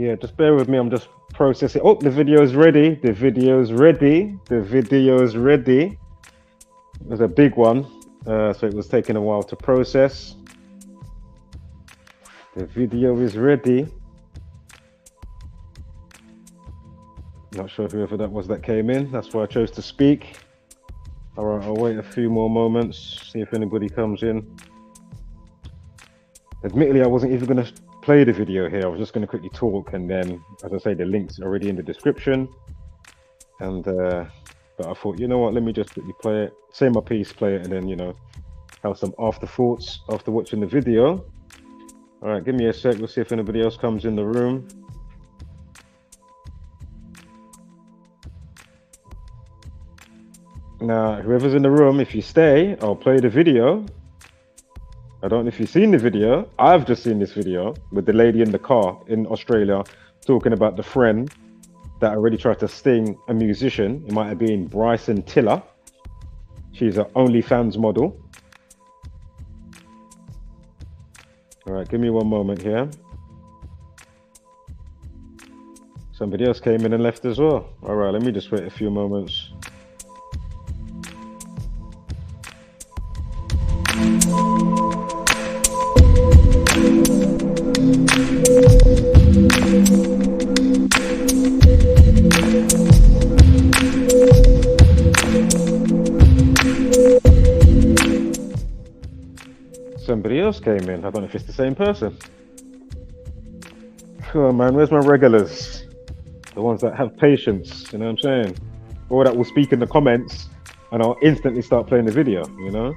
Yeah, just bear with me. I'm just processing. Oh, the video is ready. The video is ready. The video is ready. It was a big one, so it was taking a while to process. The video is ready. Not sure whoever that was that came in. That's why I chose to speak. All right, I'll wait a few more moments, see if anybody comes in. Admittedly, I wasn't even going to play the video here. I was just going to quickly talk, and then, as I say, the link's already in the description. And but I thought, you know what? Let me just quickly play it, say my piece, play it, and then, you know, have some afterthoughts after watching the video. All right, give me a sec. We'll see if anybody else comes in the room. Now, whoever's in the room, if you stay, I'll play the video. I don't know if you've seen the video. I've just seen this video with the lady in the car in Australia talking about the friend that already tried to sting a musician. It might have been Bryson Tiller. She's an OnlyFans model. All right, give me one moment here. Somebody else came in and left as well. All right, let me just wait a few moments. Somebody else came in. I don't know if it's the same person. Oh man, where's my regulars? The ones that have patience, you know what I'm saying? Or that will speak in the comments and I'll instantly start playing the video, you know?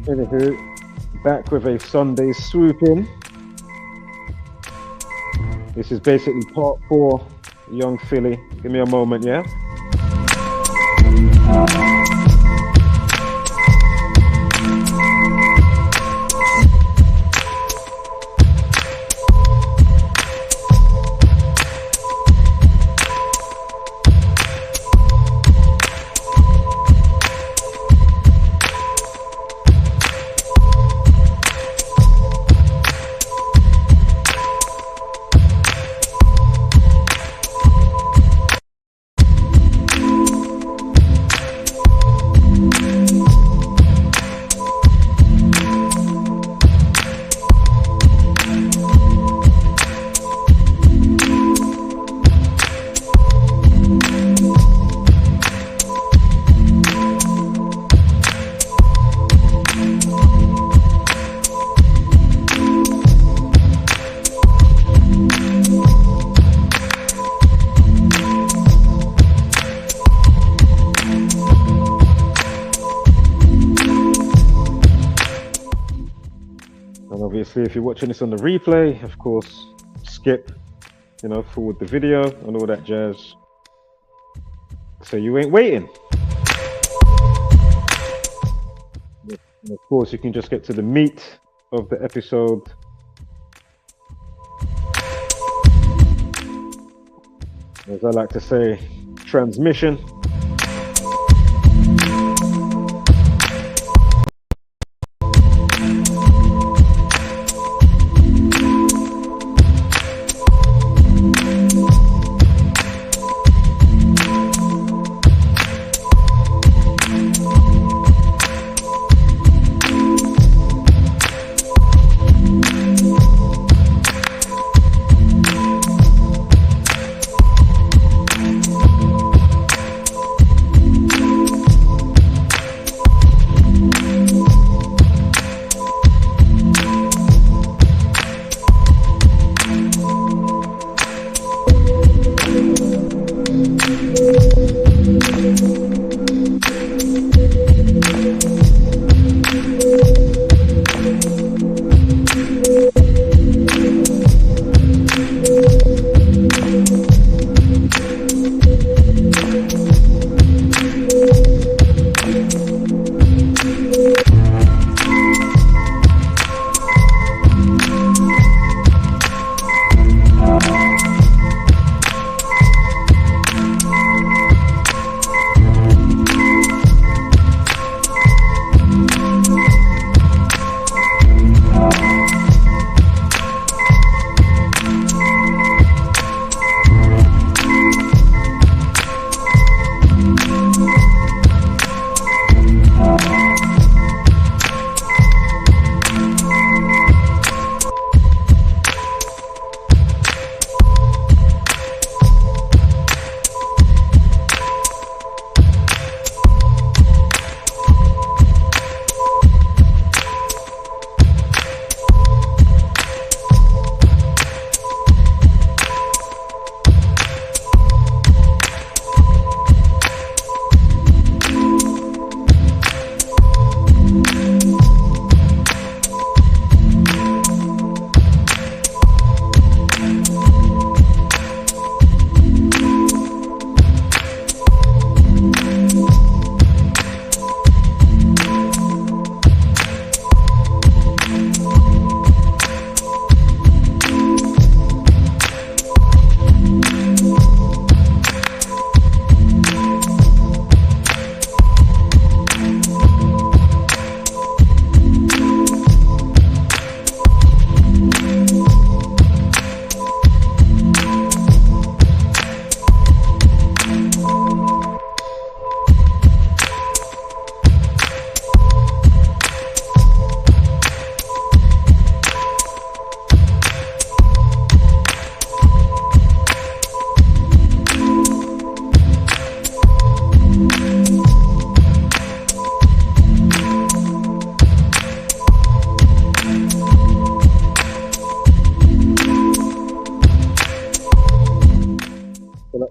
Anywho, back with a Sunday swoop in. This is basically part 4, Young Philly. Give me a moment, yeah? If you're watching this on the replay, of course, skip, you know, forward the video and all that jazz. So you ain't waiting. And of course, you can just get to the meat of the episode. As I like to say, transmission.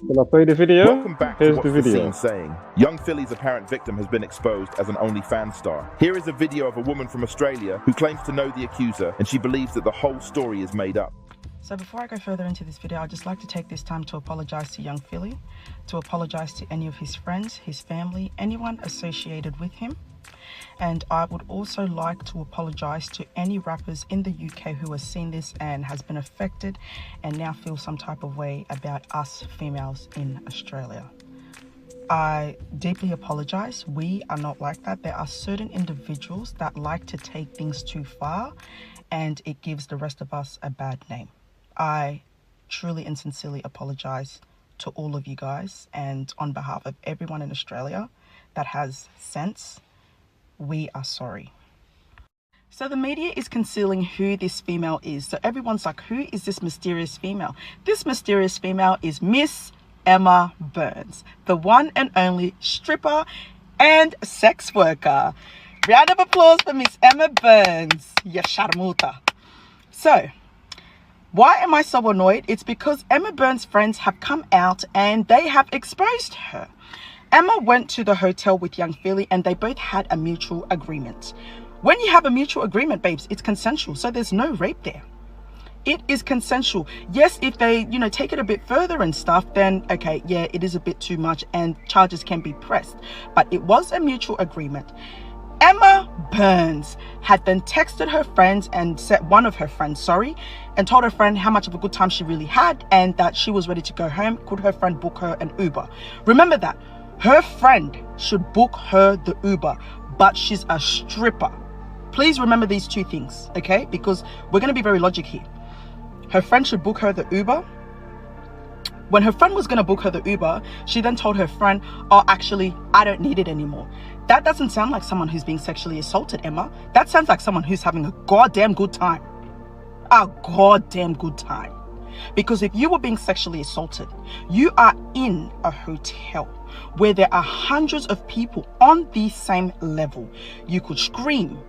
Shall I play the video? Welcome back to Here's What's the the video. Scene Saying. Young Philly's apparent victim has been exposed as an OnlyFans star. Here is a video of a woman from Australia who claims to know the accuser, and she believes that the whole story is made up. So before I go further into this video, I'd just like to take this time to apologize to young Philly, to apologize to any of his friends, his family, anyone associated with him. And I would also like to apologize to any rappers in the UK who has seen this and has been affected and now feel some type of way about us females in Australia. I deeply apologize. We are not like that. There are certain individuals that like to take things too far, and it gives the rest of us a bad name. I truly and sincerely apologize to all of you guys, and on behalf of everyone in Australia that has sense, we are sorry. So the media is concealing who this female is. So everyone's like, who is this mysterious female? This mysterious female is Miss Emma Burns, the one and only stripper and sex worker. Round of applause for Miss Emma Burns. Ya sharmuta. So, why am I so annoyed? It's because Emma Burns' friends have come out and they have exposed her. Emma went to the hotel with young Philly and they both had a mutual agreement. When you have a mutual agreement, babes, it's consensual. So there's no rape there. It is consensual. Yes, if they, take it a bit further and stuff, then okay, yeah, it is a bit too much and charges can be pressed. But it was a mutual agreement. Emma Burns had then texted her friends and said, one of her friends, and told her friend how much of a good time she really had and that she was ready to go home. Could her friend book her an Uber? Remember that. Her friend should book her the Uber, but she's a stripper. Please remember these two things, okay? Because we're going to be very logic here. Her friend should book her the Uber. When her friend was going to book her the Uber, she then told her friend, oh, actually, I don't need it anymore. That doesn't sound like someone who's being sexually assaulted, Emma. That sounds like someone who's having a goddamn good time. A goddamn good time. Because if you were being sexually assaulted, you are in a hotel where there are hundreds of people on the same level. You could scream.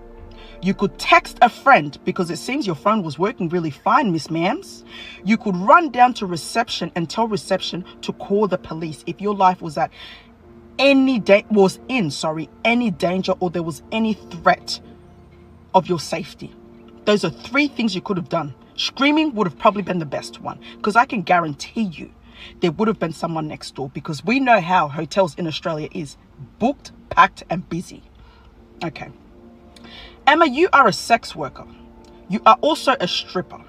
You could text a friend because it seems your phone was working really fine, Miss Ma'ams. You could run down to reception and tell reception to call the police if your life was at any danger or there was any threat of your safety. Those are three things you could have done. Screaming would have probably been the best one, because I can guarantee you there would have been someone next door, because we know how hotels in Australia is booked, packed and busy. Okay. Emma, you are a sex worker. You are also a stripper.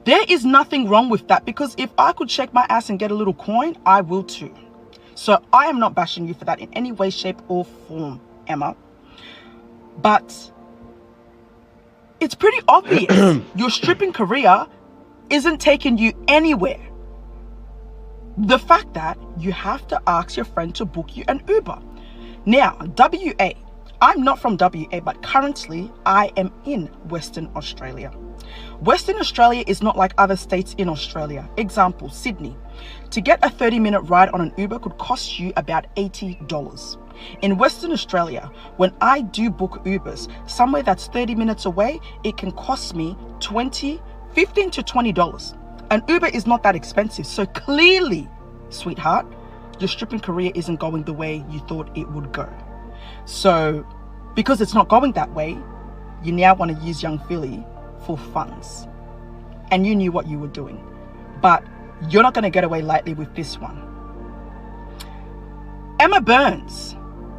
There is nothing wrong with that, because if I could shake my ass and get a little coin, I will too. So I am not bashing you for that in any way, shape or form, Emma. But it's pretty obvious your stripping career isn't taking you anywhere. The fact that you have to ask your friend to book you an Uber. Now, WA. I'm not from WA, but currently I am in Western Australia. Western Australia is not like other states in Australia. Example, Sydney. To get a 30-minute ride on an Uber could cost you about $80. In Western Australia, when I do book Ubers, somewhere that's 30 minutes away, it can cost me $15 to $20. An Uber is not that expensive. So clearly, sweetheart, your stripping career isn't going the way you thought it would go. So, because it's not going that way, you now want to use young Philly for funds. And you knew what you were doing. But you're not going to get away lightly with this one. Emma Burns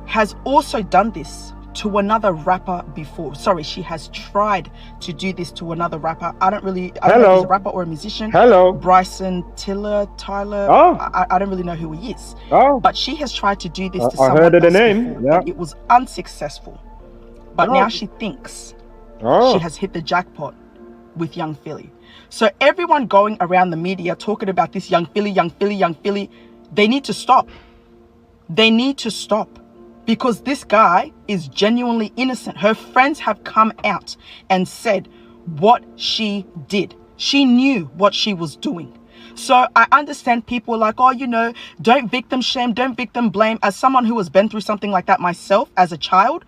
has also done this to another rapper before. Sorry, she has tried to do this to another rapper. I don't know if he's a rapper or a musician. Bryson Tyler. Oh. I don't really know who he is. Oh. But she has tried to do this to I someone heard of the else name. before, Yeah. and it was unsuccessful. But now she thinks she has hit the jackpot with young Philly. So everyone going around the media talking about this young Philly, they need to stop. They need to stop. Because this guy is genuinely innocent. Her friends have come out and said what she did. She knew what she was doing. So I understand people are like, oh, don't victim shame, don't victim blame. As someone who has been through something like that myself as a child,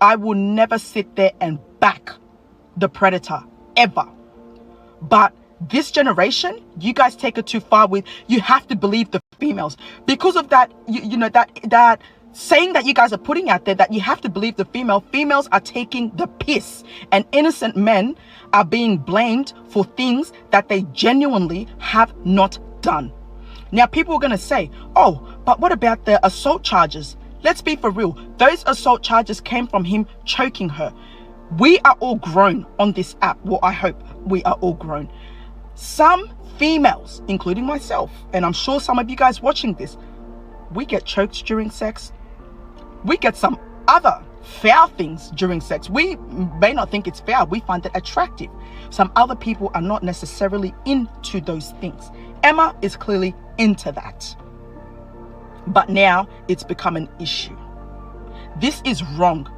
I will never sit there and back the predator, ever. But this generation, you guys take it too far with, you have to believe the females. Because of that, you know, that saying that you guys are putting out there, that you have to believe the females are taking the piss, and innocent men are being blamed for things that they genuinely have not done. Now, people are going to say, oh, but what about the assault charges? Let's be for real. Those assault charges came from him choking her. We are all grown on this app. Well, I hope we are all grown. Some females, including myself, and I'm sure some of you guys watching this, we get choked during sex. We get some other foul things during sex. We may not think it's foul. We find it attractive. Some other people are not necessarily into those things. Emma is clearly into that. But now it's become an issue. This is wrong.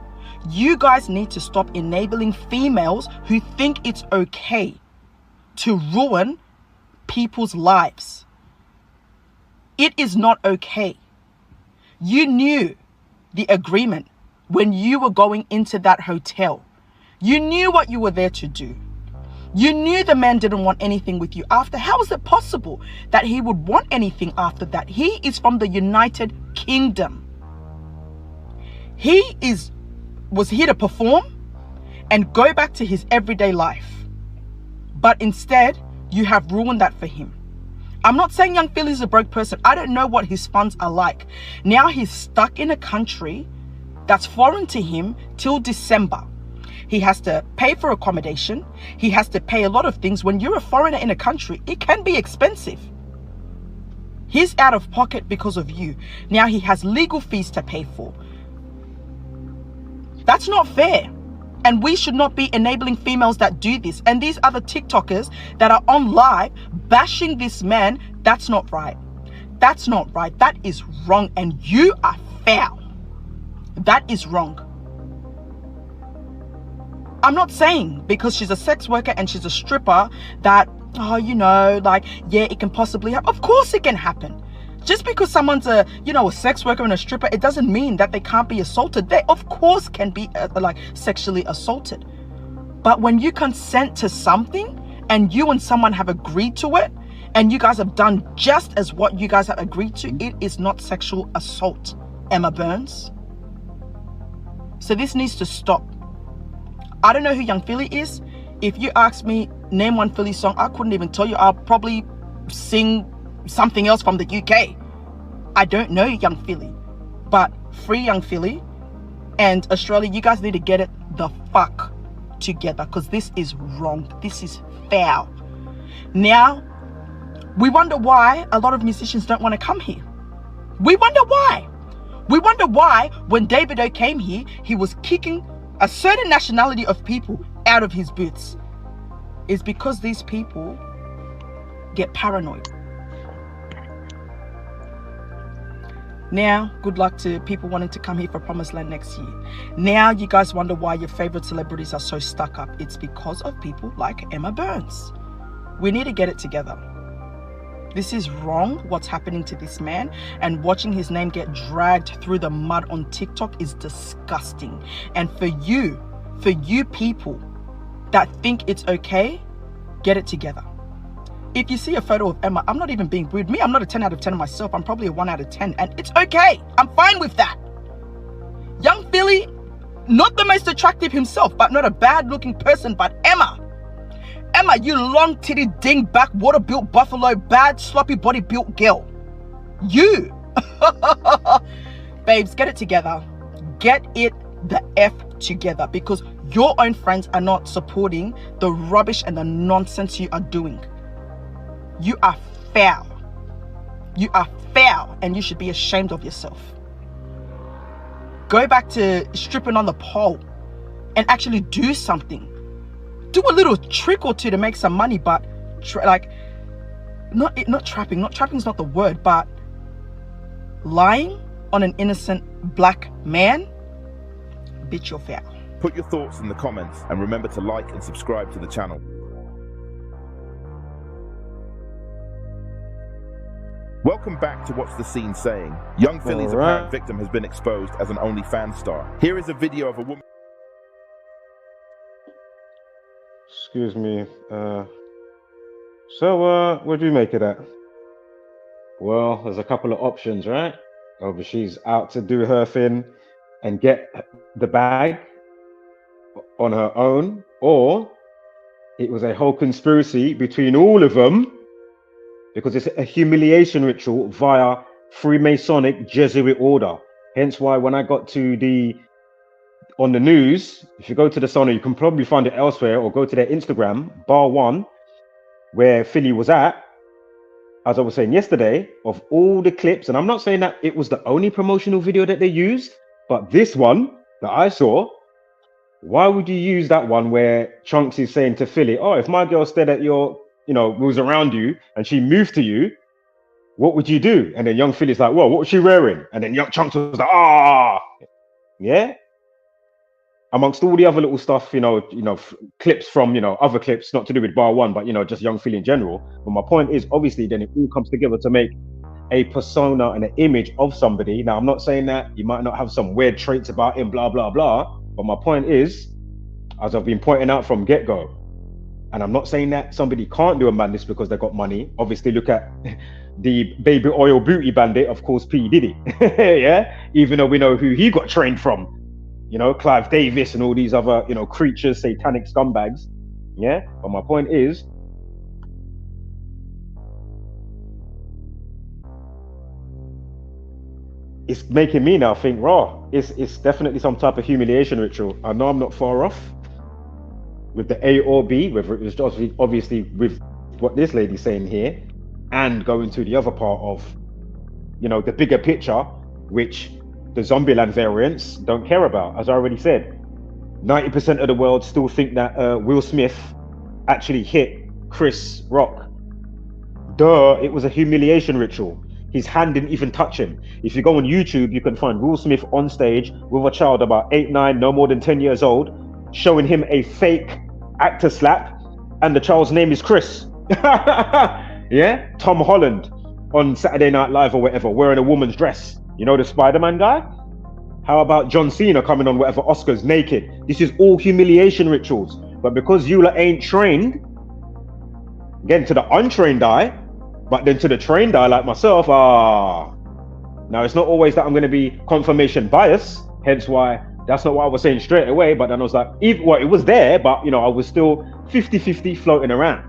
You guys need to stop enabling females who think it's okay to ruin people's lives. It is not okay. You knew the agreement when you were going into that hotel. You knew what you were there to do. You knew the man didn't want anything with you after. How is it possible that he would want anything after that? He is from the United Kingdom. He was here to perform and go back to his everyday life. But instead, you have ruined that for him. I'm not saying young Phil is a broke person. I don't know what his funds are like. Now he's stuck in a country that's foreign to him till December. He has to pay for accommodation. He has to pay a lot of things. When you're a foreigner in a country, it can be expensive. He's out of pocket because of you. Now he has legal fees to pay for. That's not fair. And we should not be enabling females that do this. And these other TikTokers that are on live bashing this man, that's not right. That's not right. That is wrong. And you are foul. That is wrong. I'm not saying because she's a sex worker and she's a stripper that, oh, you know, like, yeah, it can possibly happen. Of course it can happen. Just because someone's a sex worker and a stripper, it doesn't mean that they can't be assaulted. They, of course, can be sexually assaulted. But when you consent to something and you and someone have agreed to it and you guys have done just as what you guys have agreed to, it is not sexual assault, Emma Burns. So this needs to stop. I don't know who Young Philly is. If you ask me, name one Philly song, I couldn't even tell you. I'll probably sing something else from the UK. I don't know Young Philly. But free Young Philly. And Australia, you guys need to get it the fuck together, because this is wrong. This is foul. Now, we wonder why a lot of musicians don't want to come here. We wonder why. We wonder why when David came here, he was kicking a certain nationality of people out of his boots. It's because these people get paranoid. Now, good luck to people wanting to come here for Promised Land next year. Now, you guys wonder why your favorite celebrities are so stuck up. It's because of people like Emma Burns. We need to get it together. This is wrong, what's happening to this man, and watching his name get dragged through the mud on TikTok is disgusting. And for you people that think it's okay, get it together. If you see a photo of Emma, I'm not even being rude. Me, I'm not a 10 out of 10 myself. I'm probably a 1 out of 10, and it's okay. I'm fine with that. Young Philly, not the most attractive himself, but not a bad looking person, but Emma, you long titty dingback water built buffalo bad sloppy body built girl. You babes, get it together. Get it the F together, because your own friends are not supporting the rubbish and the nonsense you are doing. You are foul. You are foul, and you should be ashamed of yourself. Go back to stripping on the pole and actually do something. Do a little trick or two to make some money, but not trapping. Not trapping is not the word, but lying on an innocent black man, bitch, you're foul. Put your thoughts in the comments and remember to like and subscribe to the channel. Welcome back to What's the Scene Saying. Young Philly's apparent victim has been exposed as an OnlyFans star. Here is a video of a woman. Excuse me. So, what do you make of that? Well, there's a couple of options, right? Either she's out to do her thing and get the bag on her own, or it was a whole conspiracy between all of them because it's a humiliation ritual via Freemasonic Jesuit order. Hence why when I got to on the news, if you go to the Sun, you can probably find it elsewhere, or go to their Instagram, bar one, where Philly was at, as I was saying yesterday, of all the clips, and I'm not saying that it was the only promotional video that they used, but this one that I saw, why would you use that one where Chunks is saying to Philly, oh, if my girl stayed at your, was around you and she moved to you, what would you do? And then young Philly's like, well, what was she wearing? And then young Chunks was like, yeah. Amongst all the other little stuff, clips from, other clips, not to do with bar one, but, just young Philly in general. But my point is, obviously, then it all comes together to make a persona and an image of somebody. Now, I'm not saying that you might not have some weird traits about him, blah, blah, blah. But my point is, as I've been pointing out from get-go, and I'm not saying that somebody can't do a madness because they got money. Obviously, look at the baby oil booty bandit, of course, P. Diddy. Yeah? Even though we know who he got trained from. Clive Davis and all these other, creatures, satanic scumbags. Yeah? But my point is, it's making me now think, raw, it's definitely some type of humiliation ritual. I know I'm not far off with the A or B, whether it was just obviously with what this lady's saying here, and going to the other part of, the bigger picture, which the Zombieland variants don't care about. As I already said, 90% of the world still think that Will Smith actually hit Chris Rock. Duh, it was a humiliation ritual. His hand didn't even touch him. If you go on YouTube, you can find Will Smith on stage with a child about 8, 9, no more than 10 years old, showing him a fake actor slap, and the child's name is Chris. Yeah? Tom Holland on Saturday Night Live or whatever, wearing a woman's dress. The Spider-Man guy? How about John Cena coming on whatever Oscars naked? This is all humiliation rituals. But because you ain't trained, again, to the untrained eye, but then to the trained eye like myself, now it's not always that I'm going to be confirmation bias, hence why that's not what I was saying straight away. But then I was like, it was there, but I was still 50-50 floating around.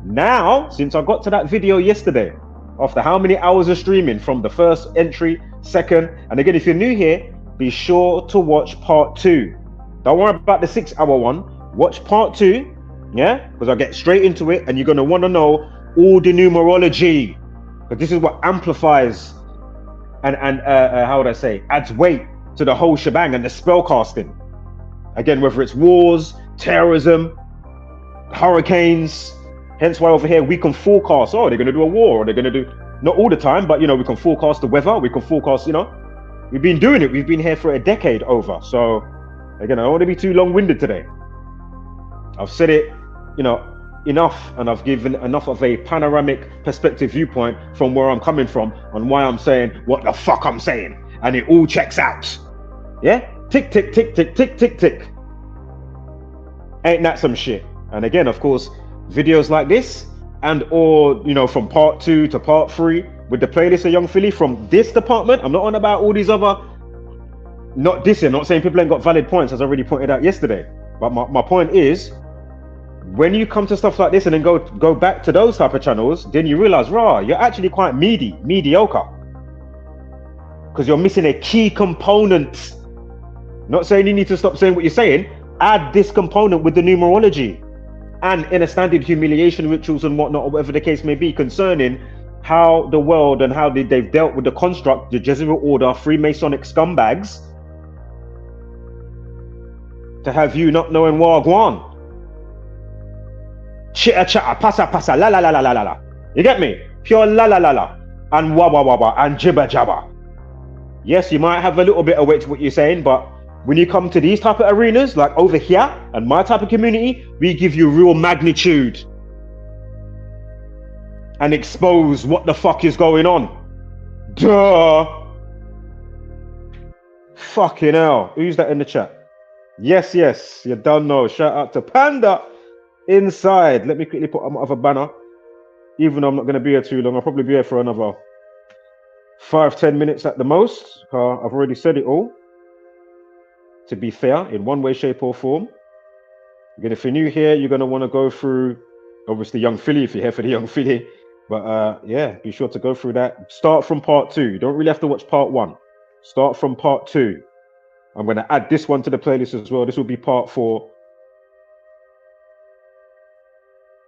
Now, since I got to that video yesterday, after how many hours of streaming from the first entry, second, and again, if you're new here, be sure to watch part 2. Don't worry about the 6-hour one. Watch part 2, yeah? Because I'll get straight into it, and you're going to want to know all the numerology. But this is what amplifies and how would I say, adds weight to the whole shebang and the spell casting. Again, whether it's wars, terrorism, hurricanes. Hence why over here we can forecast, they're going to do a war, or they're going to do, not all the time, but we can forecast the weather, we can forecast, we've been doing it, we've been here for a decade over. So again, I don't want to be too long-winded today. I've said it, enough, and I've given enough of a panoramic perspective viewpoint from where I'm coming from on why I'm saying what the fuck I'm saying, and it all checks out. Yeah? Tick, tick, tick, tick, tick, tick, tick. Ain't that some shit? And again, of course, videos like this, and or from part 2 to part 3 with the playlist of Young Philly from this department. I'm not on about all these other, not dissing, not saying people ain't got valid points, as I already pointed out yesterday. But my point is, when you come to stuff like this and then go back to those type of channels, then you realize, you're actually quite mediocre, because you're missing a key component. Not saying you need to stop saying what you're saying. Add this component with the numerology and in a standard humiliation rituals and whatnot, or whatever the case may be, concerning how the world and how they've dealt with the construct, the Jesuit order, Freemasonic scumbags, to have you not knowing Wagwan. Chitta chatta, passa, la la la la la la la. You get me? Pure la la la la, and waba waba, and jibba jabba. Yes, you might have a little bit of weight to what you're saying, but when you come to these type of arenas, like over here and my type of community, we give you real magnitude and expose what the fuck is going on. Duh. Fucking hell. Who's that in the chat? Yes, you don't know. Shout out to Panda inside. Let me quickly put on my other banner. even though I'm not going to be here too long, I'll probably be here for another 5-10 minutes at the most. I've already said it all. To be fair, in one way, shape, or form. Again, if you're new here, you're going to want to go through, obviously, Young Philly, if you're here for the Young Philly. But yeah, be sure to go through that. Start from part 2. You don't really have to watch part 1. Start from part 2. I'm going to add this one to the playlist as well. This will be part 4.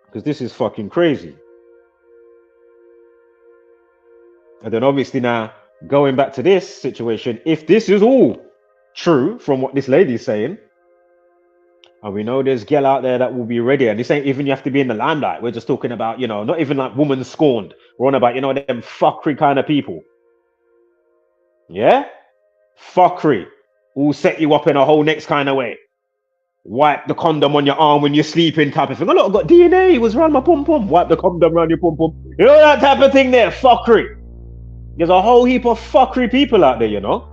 Because this is fucking crazy. And then obviously now, going back to this situation, if this is all true from what this lady's saying, and we know there's girl out there that will be ready, and this ain't even you have to be in the limelight. We're just talking about, you know, not even like woman scorned. We're on about, you know, them fuckery kind of people. Yeah? Fuckery. Will set you up in a whole next kind of way. Wipe the condom on your arm when you're sleeping type of thing. Oh, look, I've got DNA. It was around my pum-pum. Wipe the condom around your pum-pum. You know that type of thing there? Fuckery. There's a whole heap of fuckery people out there, you know?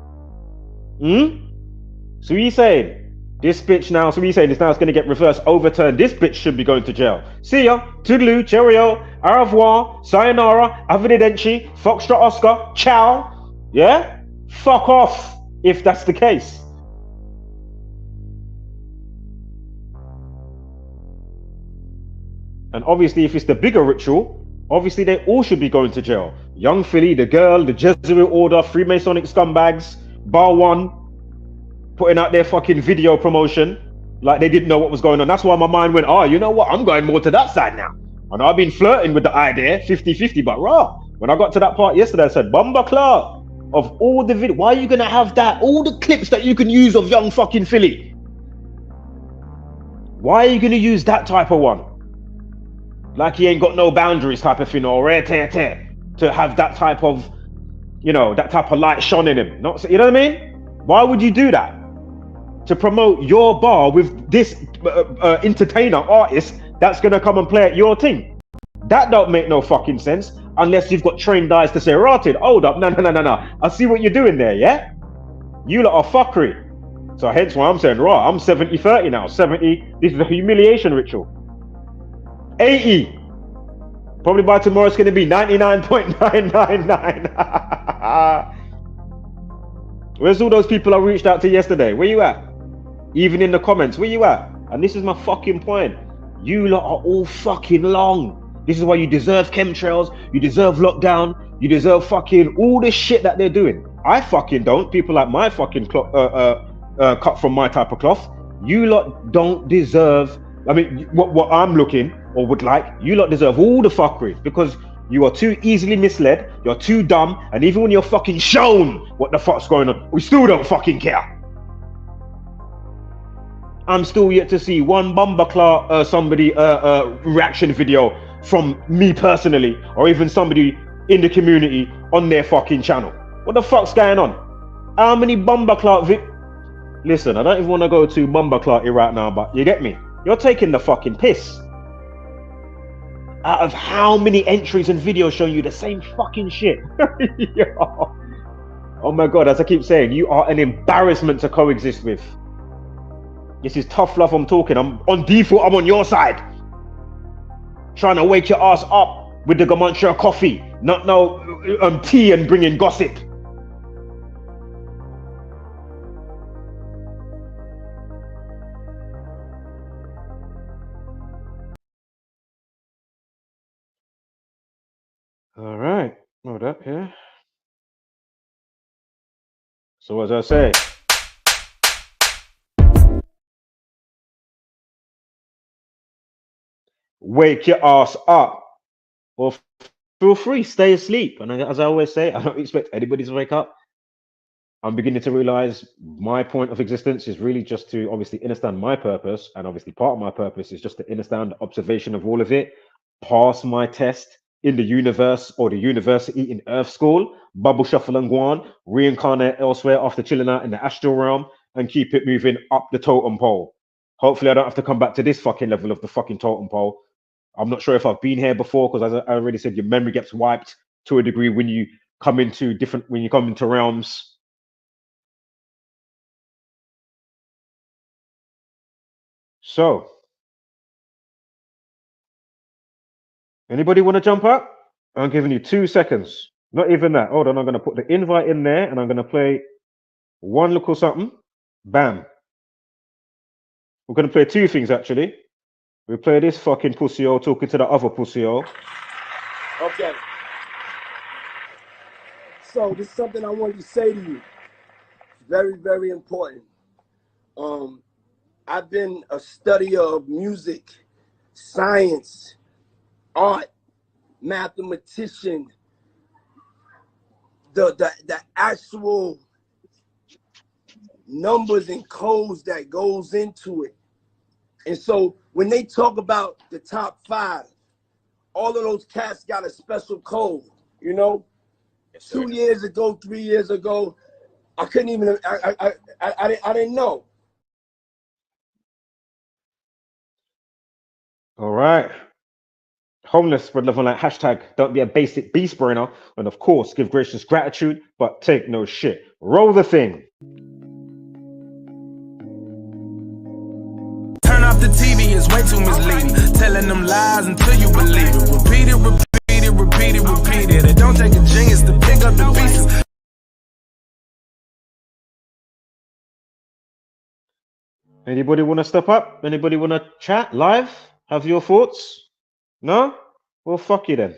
So what you saying? This bitch now, so what you saying is now it's going to get reversed, overturned. This bitch should be going to jail. See ya. Toodaloo, cheerio, au revoir, sayonara, arrivederci, foxtrot Oscar, ciao. Yeah? Fuck off if that's the case. And obviously, if it's the bigger ritual, obviously they all should be going to jail. Young Philly, the girl, the Jesuit order, Freemasonic scumbags, Bar One, putting out their fucking video promotion like they didn't know what was going on. That's why my mind went, oh, you know what? I'm going more to that side now. And I've been flirting with the idea, 50-50, but raw. When I got to that part yesterday, I said, Bumba Clark, of all the video, why are you going to have that? All the clips that you can use of young fucking Philly. Why are you going to use that type of one? Like he ain't got no boundaries type of thing, or to have that type of, you know, that type of light shone in him. Not, you know what I mean? Why would you do that? To promote your bar with this entertainer artist that's gonna come and play at your thing. That don't make no fucking sense unless you've got trained eyes to say, rotted, hold up, no. I see what you're doing there, yeah? You lot are fuckery. So hence why I'm saying, raw, I'm 70-30 now. 70, this is a humiliation ritual. 80. Probably by tomorrow it's gonna be 99.999. Where's all those people I reached out to yesterday? Where you at? Even in the comments, where you at? And this is my fucking point. You lot are all fucking long. This is why you deserve chemtrails, you deserve lockdown, you deserve fucking all this shit that they're doing. I fucking don't. People like my fucking cut from my type of cloth. You lot don't deserve, I mean, what I'm looking or would like, you lot deserve all the fuckery because you are too easily misled, you're too dumb, and even when you're fucking shown what the fuck's going on, we still don't fucking care. I'm still yet to see one Bumbleclaw somebody reaction video from me personally, or even somebody in the community on their fucking channel. What the fuck's going on? How many Bumbleclaw Listen, I don't even want to go to Bumbleclaw right now, but you get me? You're taking the fucking piss. Out of how many entries and videos showing you the same fucking shit? Oh my god, as I keep saying, you are an embarrassment to coexist with. This is tough love I'm talking. I'm on default, I'm on your side. Trying to wake your ass up with the Gematria coffee, not no tea and bringing gossip. All right, hold up here. So as I say, wake your ass up, or feel free, stay asleep. And as I always say, I don't expect anybody to wake up. I'm beginning to realize my point of existence is really just to obviously understand my purpose, and obviously part of my purpose is just to understand the observation of all of it, pass my test in the universe or the university in Earth School, bubble shuffle and go on, reincarnate elsewhere after chilling out in the astral realm, and keep it moving up the totem pole. Hopefully I don't have to come back to this fucking level of the fucking totem pole. I'm not sure if I've been here before, because as I already said, your memory gets wiped to a degree when you come into realms. So Anybody want to jump up? I'm giving you 2 seconds. Not even that. Hold on, I'm going to put the invite in there and I'm going to play one little something. Bam. We're going to play 2 things actually. We play this fucking pussy-o talking to the other pussy-o. Okay. So this is something I wanted to say to you. Very, very important. I've been a studier of music, science, art, mathematician, the actual numbers and codes that goes into it. And so when they talk about the top 5, all of those cats got a special code, you know? Yes, 2 years ago, 3 years ago, I couldn't even, I didn't know. All right. Homeless spread love on like hashtag don't be a basic beast brainer. And of course, give gracious gratitude, but take no shit. Roll the thing. Turn off the TV, it's way too misleading. Telling them lies until you believe it. Repeat it, repeat it, repeat it, repeat it. It don't take a genius to pick up the pieces. Anybody want to step up? Anybody want to chat live? Have your thoughts? No? Well, fuck you then.